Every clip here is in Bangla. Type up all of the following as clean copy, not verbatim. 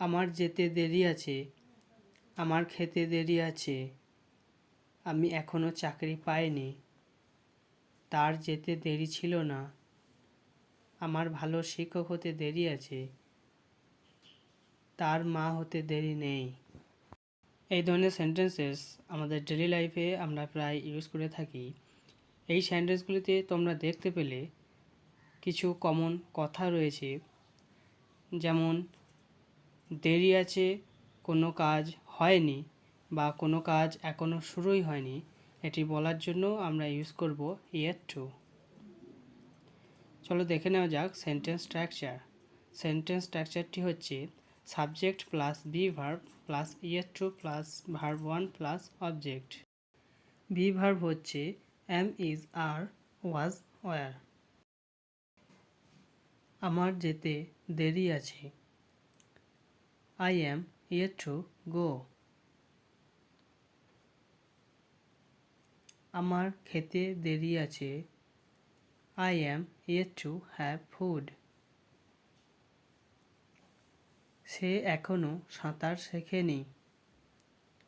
আমার যেতে দেরি আছে, আমার খেতে দেরি আছে, আমি এখনো চাকরি পাইনি, তার যেতে দেরি ছিল না, আমার ভালো শিক্ষক হতে দেরি আছে, তার মা হতে দেরি নেই। এই ধরনের সেন্টেন্সেস আমাদের ডেলি লাইফে আমরা প্রায় ইউজ করে থাকি। এই সেন্টেন্সগুলিতে তোমরা দেখতে পেলে কিছু কমন কথা রয়েছে, যেমন দেরি আছে কোনো কাজ হয়নি বা কোনো কাজ এখনও শুরুই হয়নি, এটি বলার জন্য আমরা ইউজ করব yet to। চলো দেখে নেওয়া যাক সেন্টেন্স স্ট্রাকচার। সেন্টেন্স স্ট্রাকচারটি হচ্ছে subject plus be verb plus yet to plus verb 1 plus object. Be verb হচ্ছে am, is, are, was, were। আমার যেতে দেরি আছে, I am yet to go। আমার খেতে দেরি আছে, I am yet to have food। সে এখনো সাঁতার শেখেনি,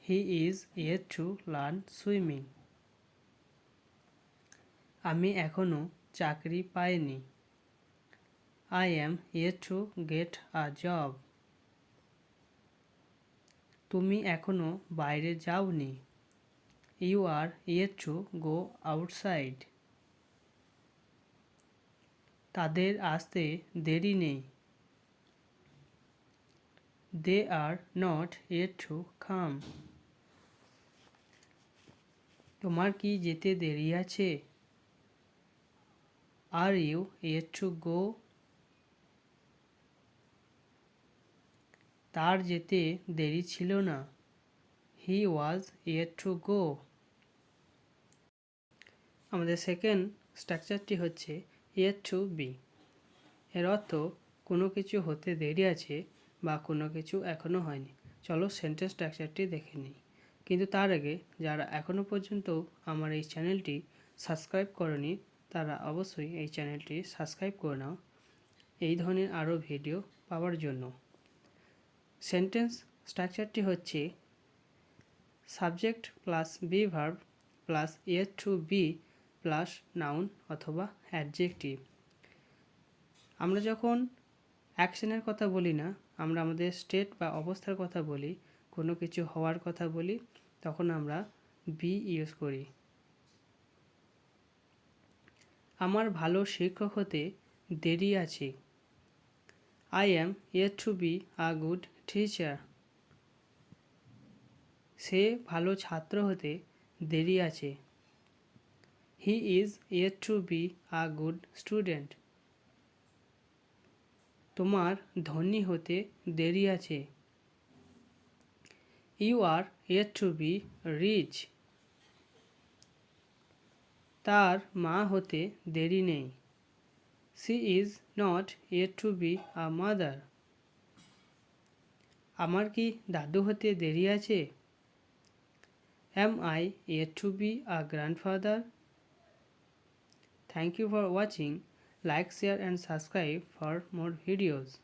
He is yet to learn swimming। আমি এখনো চাকরি পাইনি, I am yet to get a job। তুমি এখনো বাইরে যাওনি, You are yet to go outside। তাদের আসতে দেরি নেই, They are not yet to come। তোমার কি যেতে দেরি আছে, Are you yet to go? তার যেতে দেরি ছিল না, He was yet to go। আমাদের সেকেন্ড স্ট্রাকচারটি হচ্ছে yet to be। এর অর্থ কোনো কিছু হতে দেরি আছে বা কোনো কিছু এখনও হয়নি। চলো সেন্টেন্স স্ট্রাকচারটি দেখে নিই। কিন্তু তার আগে যারা এখনও পর্যন্ত আমার এই চ্যানেলটি সাবস্ক্রাইব করনি তারা অবশ্যই এই চ্যানেলটি সাবস্ক্রাইব করে নাও এই ধরনের আরও ভিডিও পাওয়ার জন্য। সেন্টেন্স স্ট্রাকচারটি হচ্ছে subject plus be verb plus yet to be plus noun অথবা অ্যাডজেক্টিভ। আমরা যখন অ্যাকশনের কথা বলি না, আমরা আমাদের স্টেট বা অবস্থার কথা বলি, কোনো কিছু হওয়ার কথা বলি, তখন আমরা বি ইউজ করি। আমার ভালো শিক্ষক হতে দেরি আছে, I am yet to be a good teacher। সে ভালো ছাত্র হতে দেরি আছে, He is yet to be a good student। তোমার ধনী হতে দেরি আছে, You are yet to be rich। তার মা হতে দেরি নেই, She is not yet to be a mother। আমার কি দাদু হতে দেরি আছে, Am I yet to be a grandfather? Thank you for watching. Like, share and subscribe for more videos.